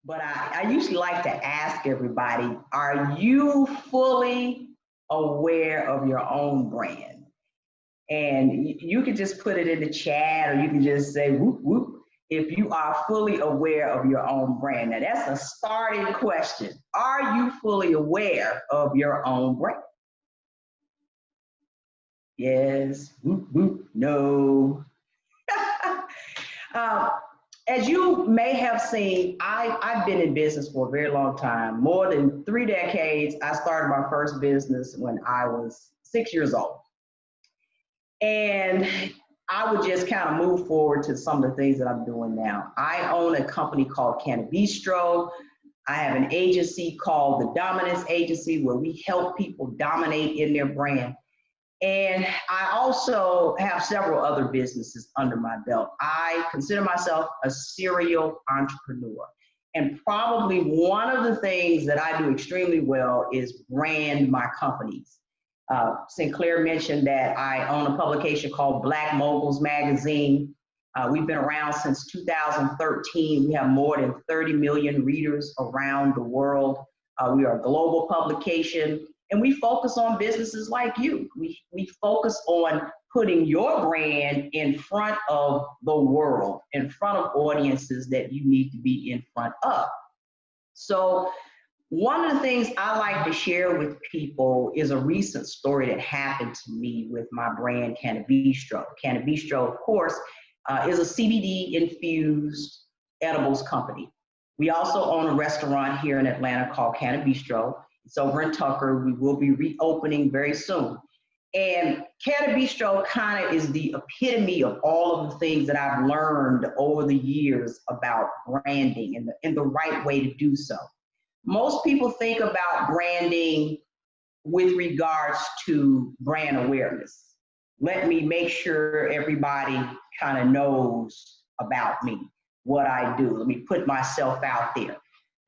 but I usually like to ask everybody, are you fully aware of your own brand? And you can just put it in the chat, or you can just say, whoop, whoop, if you are fully aware of your own brand. Now, that's a starting question. Are you fully aware of your own brand? Yes, whoop, whoop, no. As you may have seen, I've been in business for a very long time, more than 3 decades. I started my first business when I was 6 years old. And I would just kind of move forward to some of the things that I'm doing now. I own a company called Bistro. I have an agency called the Dominance Agency, where we help people dominate in their brand. And I also have several other businesses under my belt. I consider myself a serial entrepreneur. And probably one of the things that I do extremely well is brand my companies. Sinclair mentioned that I own a publication called Black Moguls Magazine. We've been around since 2013. We have more than 30 million readers around the world. We are a global publication, and we focus on businesses like you. We focus on putting your brand in front of the world, in front of audiences that you need to be in front of. So one of the things I like to share with people is a recent story that happened to me with my brand, Bistro. Bistro, of course, is a CBD-infused edibles company. We also own a restaurant here in Atlanta called Bistro. It's over in Tucker. We will be reopening very soon. And Bistro kind of is the epitome of all of the things that I've learned over the years about branding and the right way to do so. Most people think about branding with regards to brand awareness. Let me make sure everybody kind of knows about me, what I do. Let me put myself out there.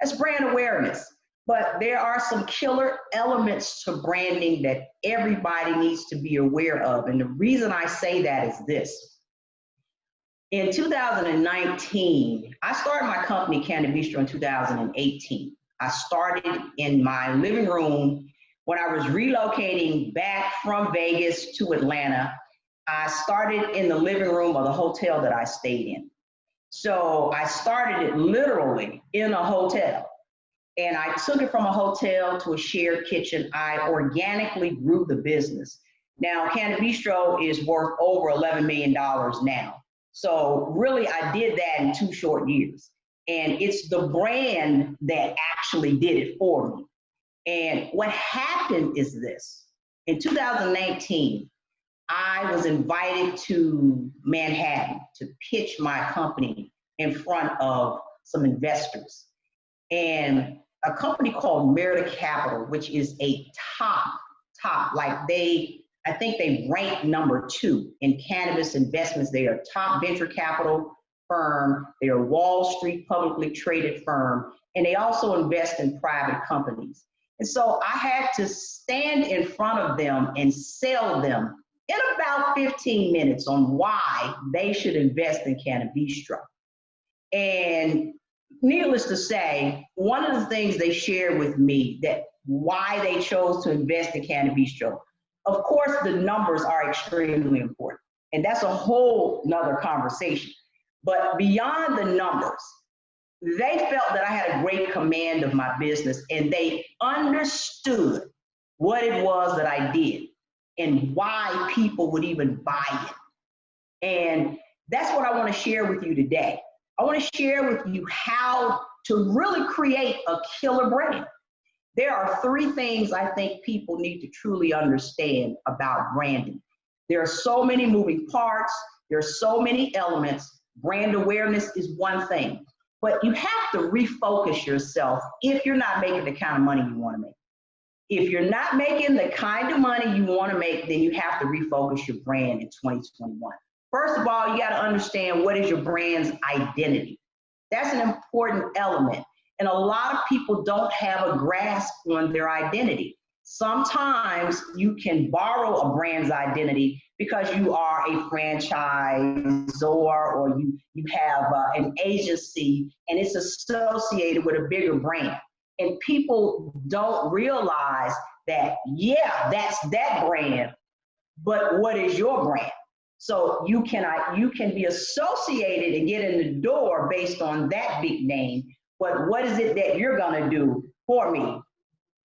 That's brand awareness. But there are some killer elements to branding that everybody needs to be aware of. And the reason I say that is this. In 2019, I started my company, Bistro, in 2018. I started in my living room when I was relocating back from Vegas to Atlanta. I started in the living room of the hotel that I stayed in. So I started it literally in a hotel. And I took it from a hotel to a shared kitchen. I organically grew the business. Now, Bistro is worth over $11 million now. So really, I did that in 2 short years. And it's the brand that actually did it for me. And what happened is this. In 2019, I was invited to Manhattan to pitch my company in front of some investors. And a company called Merida Capital, which is a top, like I think they rank #2 in cannabis investments. They are a top venture capital firm. They are a Wall Street publicly traded firm, and they also invest in private companies. And so I had to stand in front of them and sell them in about 15 minutes on why they should invest in Bistro. And needless to say, one of the things they shared with me that why they chose to invest in Bistro, of course, the numbers are extremely important. And that's a whole nother conversation. But beyond the numbers, they felt that I had a great command of my business, and they understood what it was that I did and why people would even buy it. And that's what I want to share with you today. I want to share with you how to really create a killer brand. There are 3 things I think people need to truly understand about branding. There are so many moving parts. There are so many elements. Brand awareness is one thing, but you have to refocus yourself if you're not making the kind of money you want to make. If you're not making the kind of money you want to make, then you have to refocus your brand in 2021. First of all, you got to understand what is your brand's identity. That's an important element. And a lot of people don't have a grasp on their identity. Sometimes you can borrow a brand's identity because you are a franchisor or you have an agency and it's associated with a bigger brand. And people don't realize that, yeah, that's that brand, but what is your brand? So you can be associated and get in the door based on that big name, but what is it that you're gonna do for me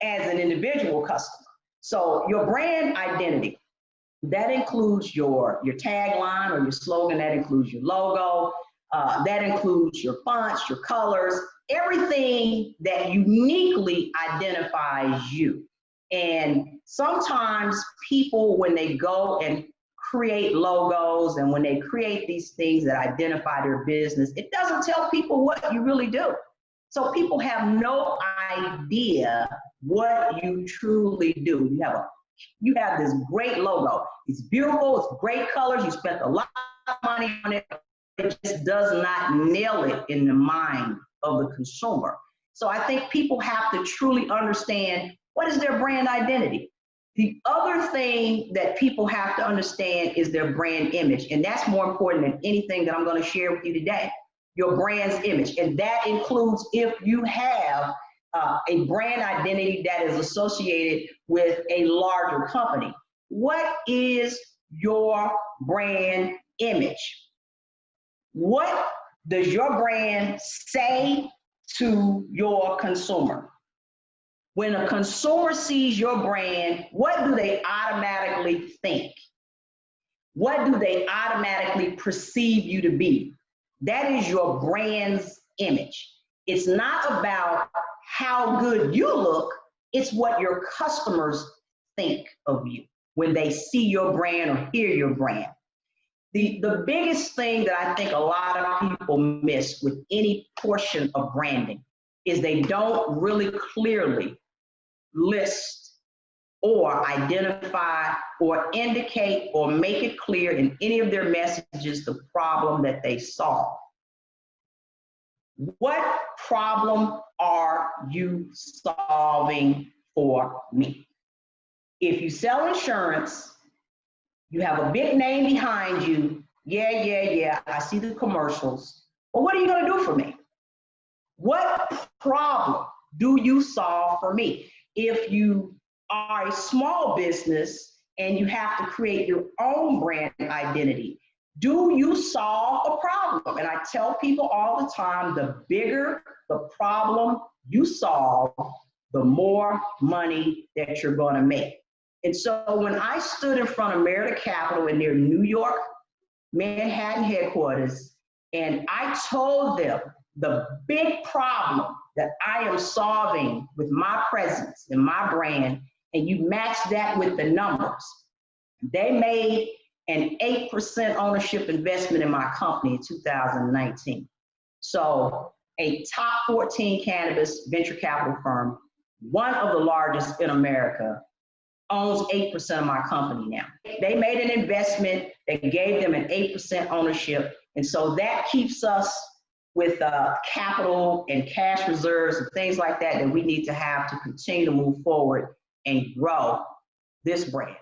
as an individual customer? So your brand identity, that includes your tagline or your slogan, that includes your logo, that includes your fonts, your colors, everything that uniquely identifies you. And sometimes people, when they go and create logos and when they create these things that identify their business, it doesn't tell people what you really do. So people have no idea what you truly do. You have this great logo. It's beautiful, it's great colors, you spent a lot of money on it. It just does not nail it in the mind of the consumer. So I think people have to truly understand, what is their brand identity? The other thing that people have to understand is their brand image. And that's more important than anything that I'm going to share with you today. Your brand's image. And that includes if you have a brand identity that is associated with a larger company. What is your brand image? What does your brand say to your consumer? When a consumer sees your brand, what do they automatically think? What do they automatically perceive you to be? That is your brand's image. It's not about how good you look, it's what your customers think of you when they see your brand or hear your brand. The biggest thing that I think a lot of people miss with any portion of branding is they don't really clearly list or identify or indicate or make it clear in any of their messages the problem that they solve. What problem are you solving for me? If you sell insurance, you have a big name behind you. Yeah, I see the commercials. Well, what are you going to do for me? What problem do you solve for me? If you are a small business and you have to create your own brand identity, do you solve a problem? And I tell people all the time, the bigger the problem you solve, the more money that you're going to make. And so when I stood in front of Merida Capital in their New York, Manhattan headquarters, and I told them the big problem that I am solving with my presence and my brand, and you match that with the numbers, they made an 8% ownership investment in my company in 2019. So a top 14 cannabis venture capital firm, one of the largest in America, owns 8% of my company now. They made an investment that gave them an 8% ownership. And so that keeps us with capital and cash reserves and things like that that we need to have to continue to move forward and grow this brand.